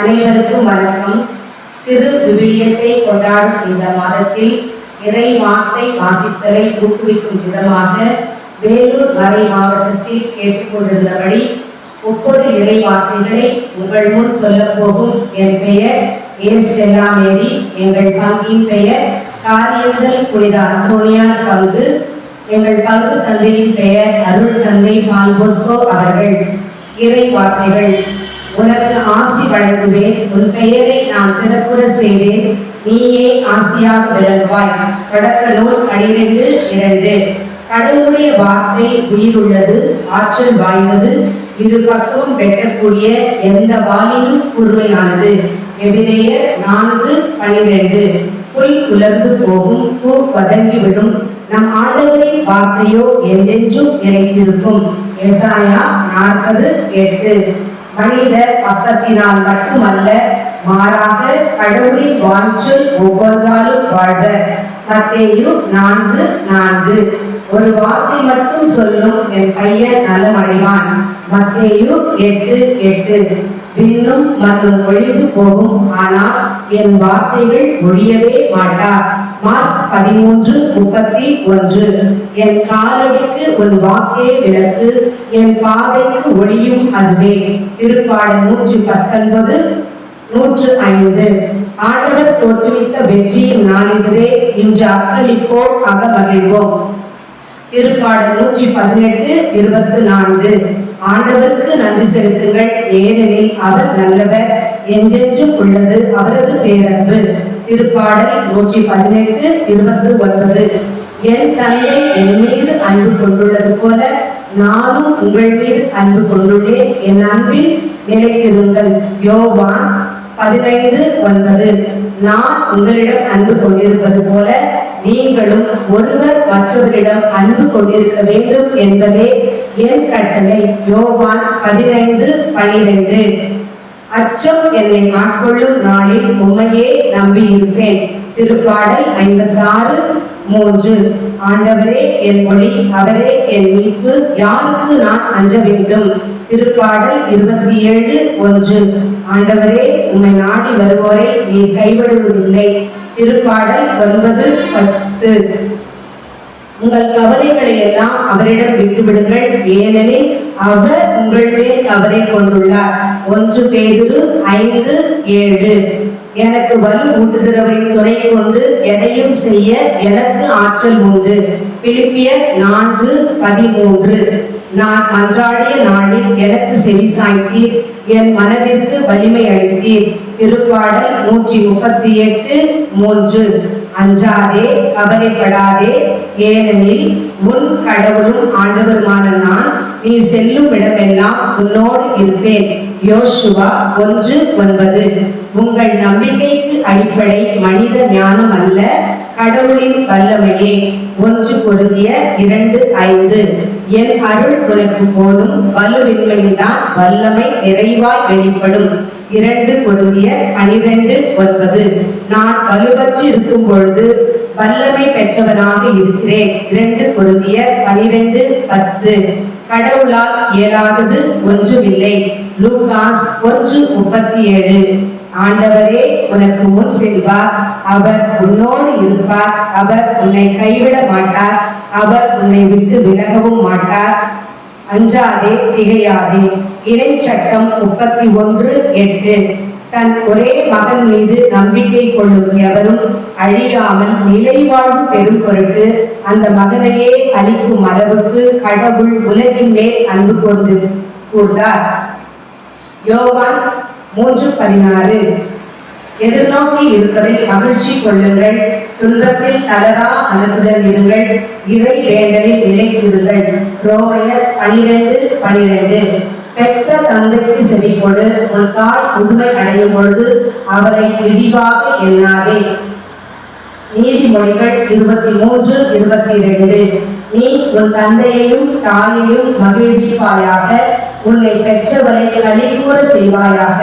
அனைவருக்கும் வணக்கம். திரு விவிலியத்தை கொண்டாடும் இந்த மாதத்தில் இறை வார்த்தை வாசித்தலை ஊக்குவிக்கும் விதமாக வேலூர் மறை மாவட்டத்தில் கேட்டுக்கொண்டிருந்தபடி 30 இறை வார்த்தைகளை உங்கள் முன் சொல்ல போகும் என் பெயர் ஸ்டெல்லா மேரி. எங்கள் பங்கின் பெயர் காரியங்கள் புனித அந்தோனியார் பங்கு. எங்கள் பங்கு தந்தையின் பெயர் அருள் தந்தை பால் போஸ்கோ அவர்கள். இறை வார்த்தைகள். உனக்கு ஆசி வழங்குவேன், உன் பெயரை நான் சிறப்புற செய்வேன், நீயே ஆசியாக விளங்குவாய். தொடக்க நூல் 12:2. கடவுளுடைய வார்த்தை உயிருள்ளது, ஆற்றல் வாய்ந்தது, இரு பக்கமும் வெட்டக்கூடிய எந்த வாளிலும் கூர்மையானது. எபிரேயர் 4:12. புல் உலர்ந்து போகும், பூ பதங்கிவிடும், நம் ஆண்டவரின் வார்த்தையோ என்றென்றும் நிலைத்திருக்கும். எசாயா 40:8. மனிதர் அப்பத்தினால் மட்டுமல்ல, மாறாக கடவுளின் வாஞ்சல் ஒவ்வொன்றாலும் வாழ்வர். மத்தேயு 4:4. ஒரு வார்த்தை மட்டும் சொல்லும் என் பையன் நலமடைவான். மத்தேயு 8:8. விண்ணும் மண்ணும் ஒழிந்து போகும், ஆனால் என் வார்த்தைகள் ஒழியவே மாட்டார். மார்க் 13:31. என் காலடிக்கு உன் வாக்கே விளக்கு, என் பாதைக்கு ஒளியும் அதுவே. திருப்பாடல் 119:105. ஆண்டவர் தோற்றுவித்த வெற்றியின் நாளிதரே, இன்று அக்களிப்போம் அகமகிழ்வோம். திருப்பாடல் 118:24. ஆண்டவருக்கு நன்றி செலுத்துங்கள், ஏனெனில் அவர் நல்லவர், என்றென்றும் உள்ளது அவரது பேரன்பு. திருப்பாடல் 118:29. என் தந்தை என் மீது அன்பு கொண்டுள்ளது போல நானும் உங்கள் மீது அன்பு கொண்டுள்ளேன், என் அன்பில் நிலைத்திருங்கள். யோவான் 15:9. நான் உங்களிடம் அன்பு கொண்டிருப்பது போல நீங்களும் ஒருவர் மற்றவரிடம் அன்பு கொண்டிருக்க வேண்டும் என்பதே என் கட்டளை. யோவான் 15:12. அச்சம் என்னை ஆட்கொள்ளும் நாளில் உண்மையே நம்பி இருப்பேன். திருப்பாடல் 56:3. ஆண்டவரே என் ஒளி, அவரே என் மீட்பு, யாருக்கு நான் அஞ்ச வேண்டும். திருப்பாடல் 27:1. ஆண்டவரே உம்மை நாடி வருவோரை நீ கைவிடுவதில்லை. திருப்பாடல் 9:10. உங்கள் கவலைகளை எல்லாம் அவரிடம் விட்டுவிடுங்கள், ஏனெனில் அவர் உங்கள் மேல் கவலை கொண்டுள்ளார். 1 பேதுரு 5:7. எனக்கு வலு ஊட்டுகிறவரின் துணை கொண்டு எதையும் செய்ய எனக்கு ஆற்றல் உண்டு. பிலிப்பியர் 4:13. நான் மன்றாடிய நாளில் எனக்கு செவி சாய்த்தீர், என் மனதிற்கு வலிமை அளித்தீர். திருப்பாடல் 138:3. அஞ்சாதே, கவலைப்படாதே, ஏனெனில் உன் கடவுளும் ஆண்டவருமான நான் நீ செல்லும் இடமெல்லாம் உன்னோடு இருப்பேன். யோசுவா 1:9. உங்கள் நம்பிக்கைக்கு அடிப்படை மனித ஞானம் அல்ல, கடவுளின் வல்லமையே. 1 கொரிந்தியர் 2:5. என் அருள் உனக்கு போதும், வலுவின்மையில்தான் வல்லமை நிறைவாய் வெளிப்படும். 2 கொரிந்தியர் 12:9. நான் வலுவற்று இருக்கும் பொழுது வல்லமை பெற்றவனாக இருக்கிறேன். 2 கொரிந்தியர் 12:10. கடவுளால் இயலாதது ஒன்றுமில்லை. லூகாஸ் 1:37. ஆண்டவரே உனக்கு முன் செல்வார், அவர் உன்னோடு இருப்பார், அவர் உன்னை கைவிட மாட்டார், அவர் உன்னை விட்டு விலகவும் மாட்டார். அஞ்சாதே, திகையாதே. இறை சட்டம் 31:8. தன் ஒரே மகன் மீது நம்பிக்கை கொள்ளும் எவரும் அழியாமல் நிலை வாழ்வு பெரும் பொருட்டு அந்த மகனையே அளிக்கும் அளவுக்கு கடவுள் உலகின் மேல் அன்பு கூர்ந்தார். யோவான் 3:16. எதிர்நோக்கி இருப்பதில் மகிழ்ச்சி கொள்ளுங்கள், துன்பத்தில் தளரா மனதுடன் இருங்கள், இறை வேண்டலில் நிலைத்திருங்கள். ரோமையர் 12:12. பெற்ற தந்தைக்கு செவி கொடு, உன் தாய் முதுமை அடையும் பொழுது அவரை இழிவாக எண்ணாதே. நீதிமொழிகள் 23:22. நீ உன் தந்தையையும் தாயையும் மகிழ்விப்பாயாக, உன்னை பெற்றவரை களிகூற செய்வாயாக.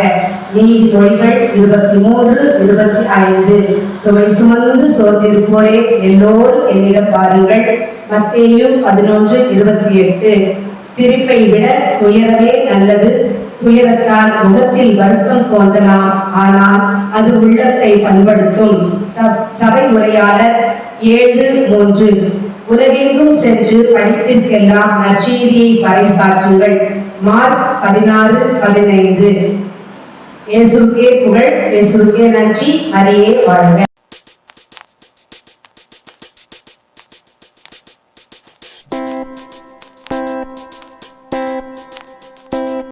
நீதிமொழிகள் 23:25. சுமை சுமந்து சோர்ந்திருப்போரே எல்லோரும் என்னிடம் பாருங்கள். மத்தேயு 11:28. சிரிப்பை விட துயரமே நல்லது, துயரத்தால் முகத்தில் வருத்தம் தோன்றலாம், ஆனால் அது உள்ளத்தை பண்படுத்தும். சபை உரையாளர் 7:3. உலகெங்கும் சென்று படிப்பிற்கெல்லாம் நற்செய்தியை பறைசாற்றுங்கள். மார்க் 16:15. இயேசுவுக்கே புகழ், இயேசுவுக்கே நன்றி. மரியே வாழ்க.